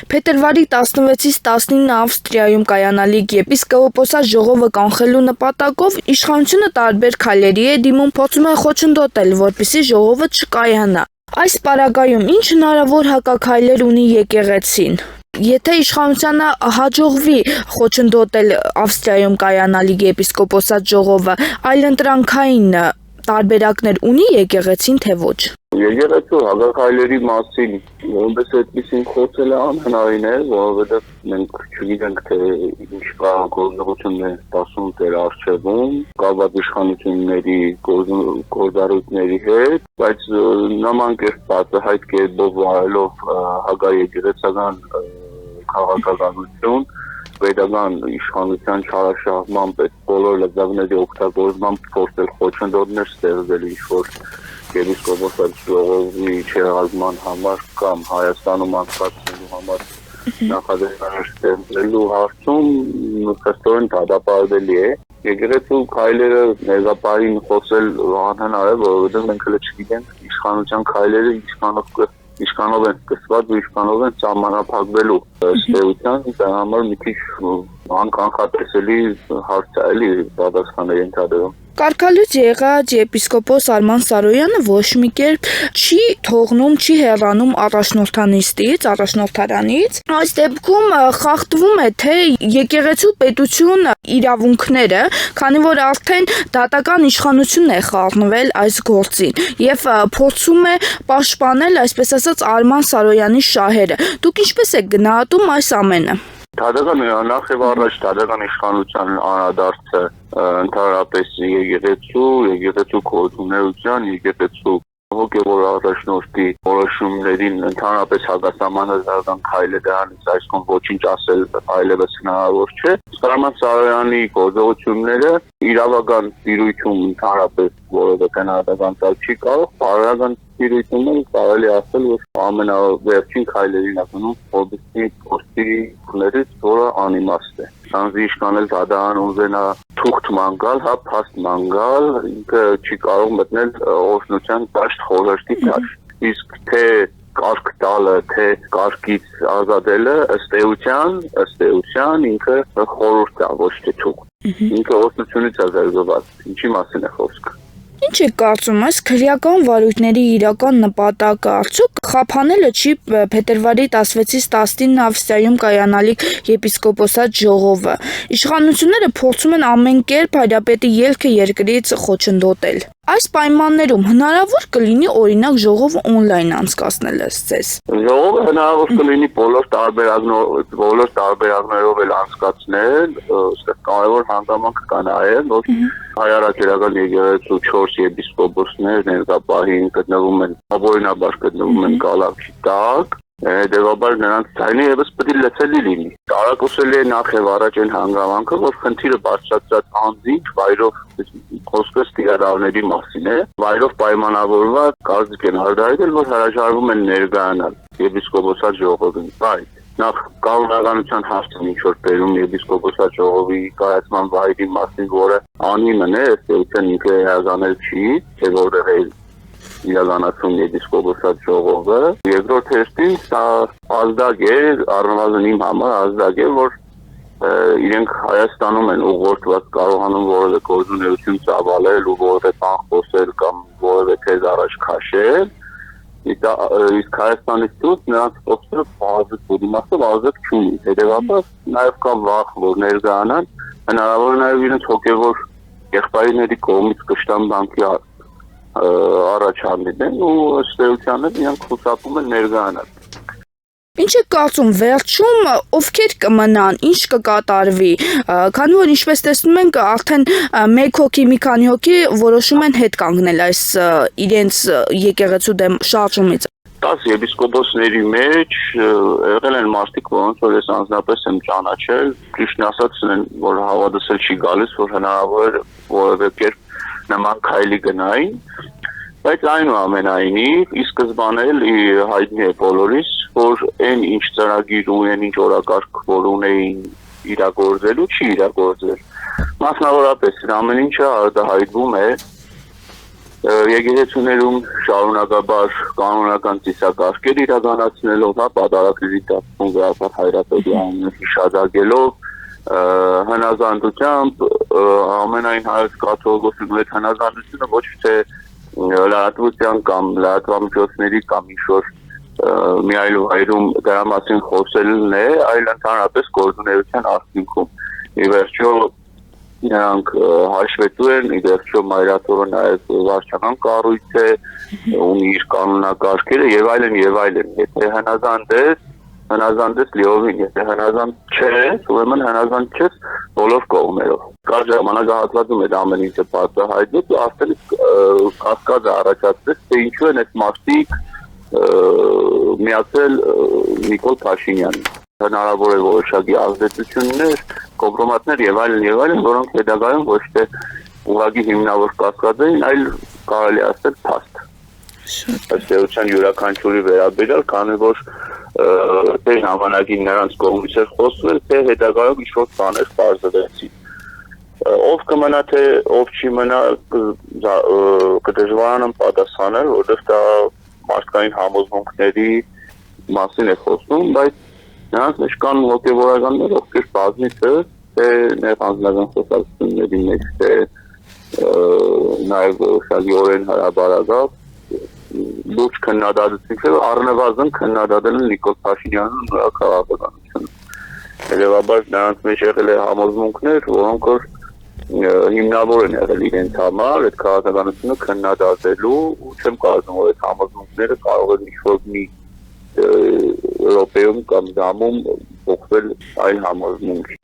Փետրվարի 16-ից 19-ը Ավստրիայում կայանալիք եպիսկոպոսատ ժողովը կանխելու նպատակով իշխանությունը տարբեր քայլերի է դիմում, փորձում է խոչընդոտել, որպեսզի ժողովը չկայանա։ Այս պարագայում ինչ հնարավոր հակաքայլեր ունի եկեղեցին։ Եթե իշխանությանը հաջողվի խոչընդոտել Ավստրիայում կայանալիք եպիսկոպոսատ ժողովը, այլընտրանքային տարբերակներ ունի եկեղեցին, թե ոչ։ Եկեղեցու հակաքայլերի մասին որպես այդպեսին խոսելը անհնարին է, որովհետև մենք չգիտենք, թե ինչ գործողությունն է տասում դեր առջևում, կապված իշխանությունների գործառույթների հետ, բայց նման կերպ բացահայտ կերպով վարելով հակաեկեղեցական քաղաքականություն, պետական իշխանության չարաշահմամբ այդ բոլոր լեզվների օգտագործմամբ փորձել խոչընդոտներ ստեղծել ինչ-որ եպիսկոպոսատ ժողովի չեղարկման համար կամ Հայաստանում անցկացնելու համար նախաձեռնություններ ստեղծելու հարցում խստորեն դատապարտելի է։ Եկեղեցու քայլերը ներկային խոսել անհնար է, որովհետև մենք հենց չգիտենք իշխանության քայլերը ինչքանով են սկսված ու ինչքանով են սահմանափակվելու ըստ էության, դա համար մի քիչ անկանխատեսելի հարց է, էլի պատասխանը ենթադրում։ Կարգալույծ եղած եպիսկոպոս Արման Սարոյանը ոչ մի կերպ չի թողնում, չի հեռանում առաջնորդարանից։ Այս դեպքում խախտվում է թե եկեղեցու պետություն իրավունքները, քանի որ արդեն դատական իշխանությունն է խառնվել այս գործին եւ փորձում է պաշտպանել, այսպես ասած, Արման Սարոյանի շահերը։ Դուք ինչպես եք գնահատում այս ամենը։ Դատական նախ եւ առաջ դատական իշխանության անդրադարձը ընդհանրապես եկեղեցու գործունեության, եկեղեցու հոգևոր առաջնորդի որոշումներին ընդհանրապես հակասահմանադրական քայլ է դրանից այսքան ոչինչ ասել այլևս հնարավոր չէ։ Արման Սարոյանի գործողությունները իրավական տիրույթում ընդհանրապես որևէ գնահատական տալ չի կարող, բարոյական տիրույթում կարելի ասել, որ ամենավերջին քայլերին ակնում որպեսզի գործիքներից որը անիմաստ է։ Սանձի իշխանել դադարան ունենա թուղթ մանգալ, փաստ մանգալ, ինքը չի կարող մտնել օրհնության դաշտ, խորհրդի դաշտ։ Իսկ թե կարգ տալը, թե կարգից ազատելը ըստ էության ինքը խորհուրդ է, ոչ թե թուղթ։ Ինքը օրհնությունից է զերծված։ Ինչի մասին է խոսքը։ Ինչ է կարծում, այս քրեական վարույթների իրական նպատակը արդյոք խափանելը չի փետրվարի 16-ից 19-ը Ավստրիայում կայանալիք եպիսկոպոսատ ժողովը։ Իշխանությունները փորձում են ամեն կերպ հայրապետի ելքը երկրից խոչընդոտել։ Այս պայմաններում հնարավոր կլինի օրինակ ժողովը on-line անցկացնել ըստ ձեզ։ Ժողովը հնարավոր կլինի բոլոր տարբերակներով էլ անցկացնել, կարևոր հանգամանք կա նաև, որ հայ առաքելական եկեղեցու 4 եպիսկոպոսներ ներկայ գտնվում են գալակի տակ, հետևաբար նրանց ձայնը եւս պետք է լսելի լինի։ Տարակուսելի է նախ եւ առաջ այն հանգամանքը, որ խնդիրը բարձրացած անձինք վայրով խոսքը ստիարավների մասին է, վայրով պայմանավորված կարծիք են արտահայտել, որ հրաժարվում են ներկայանալ եպիսկոպոսատ ժողովին, բայց նախ կանոնականության հարցն ինչ որ բերում եպիսկոպոսատ ժողովի կայացման վայրի մասին, որը անիմն է, ըստ էության ինքը հրաժարվել չի, թե որտեղ է իրականացում եպիսկոպոսատ ժողովը։ Երկրորդ հերթին սա ազդակ է, առնվազն իմ համար ազդակ է, որ իրենք Հայաստանում են ուղղորդված կարողանում որևէ գործունեություն ծավալել ու որևէ բան խոսել կամ որևէ թեզ առաջ քաշել, իսկ Հայաստանից դուրս նրանց խոսքը բազմիցս իմաստով ազդակ չունի։ Հետևաբար նաև կա վախ, որ ներկայանան, հնարավոր է նաև իրենց հոգևոր եղբայրների կողմից կշտամբանքի առաջանդին ու ըստ էության իրենք խուսափում են ներկայանալ։ Ինչ է կարծում վերջում ովքեր կմնան, ինչ կկատարվի, քանի որ ինչպես տեսնում ենք արդեն մեկ հոգի, մի քանի հոգի որոշում են հետ կանգնել այս իրենց եկեղեցու դեմ շարժումից։ 10 եպիսկոպոսների մեջ եղել են մարդիկ, որոնց որ ես անձնապես եմ ճանաչել, ճիշտն ասած որ հավատացել չի գալիս, որ հնարավոր է որևէ կերպ նման քայլի գնային, բայց այնուամենայնիվ ի սկզբանե հայտնի է բոլորիս, որ այն ինչ ծրագիր ունեն, ինչ օրակարգ որ ունեին իրագործելու, չի իրագործել։ Մասնավորապես ամեն ինչը արտահայտվում է Եկեղեցիներում շարունակաբար կանոնական ծիսակարգեր իրականացնելով, պատարագների դեպքում Գաֆար Հայրապետի անունը հիշադակելով, հնազանդությամբ ամենայն հայոց կաթողիկոսների հետ հնազանդությունը ոչ թե լրատվության կամ լրատվամիջոցների կամ ինչ-որ մի այլ վայրում դրա մասին խոսելն է, այլ ընդհանրապես գործունեության արդյունքում։ Ի վերջո նրանք հաշվետու են, ի վերջո Մայրաթորը նաև վարչական կառույց է, ունի իր կանոնակարգերը եւ այլն եւ այլն։ Եթե հնազանդ ես լիովին, եթե հնազանդ չես, ուրեմն հնազանդ չես բոլոր կողմերով։ Կար ժամանակահատվածում այդ ամեն ինչը բացահայտվեց ու արդեն կասկածը առաջացրեց, թե ինչու են այդ մարդիկ միացել Նիկոլ Փաշինյանին։ Հնարավոր է որոշակի ազդեցություններ, կոմպրոմատներ եւ այլն, որոնք հետագայում ոչ թե ուղղակի հիմնավոր կասկած էին, այլ կարելի ասել փաստ։ Ըստ էության յուրաքանչյուրի վերաբերյալ, քանի որ թե ժամանակին նրանց կողմից էր խոսվել, թե հետագայում ինչ-որ բաներ բարձրացին։ Ով կմնա, թե ով չի մնա, կդժվարանամ պատասխանել, որովհետև դա մարդկային համոզմունքների մասին է խոսում, բայց նրանց մեջ կան հոգևորականներ, ովքեր բազմիցս թե նեղ անձնական խոսակցությունների մեջ, թե նաև շագիորեն հարաբարակավ լուրջ քննադատություն, առնվազն քննադատել են Նիկոլ Փաշինյանն ու նրա քաղաքականությունը։ Հետևաբար նրանց մեջ եղել է համոզմունքներ, որոնք որ հիմնավոր են եղել իրենց համար այդ քաղաքականությունը քննադատելու ու չեմ կարծում, որ այդ համոզմունքները կարող են ինչ-որ մի Եվրոպայում կամ ժամում փոխվել այլ համոզմունքի։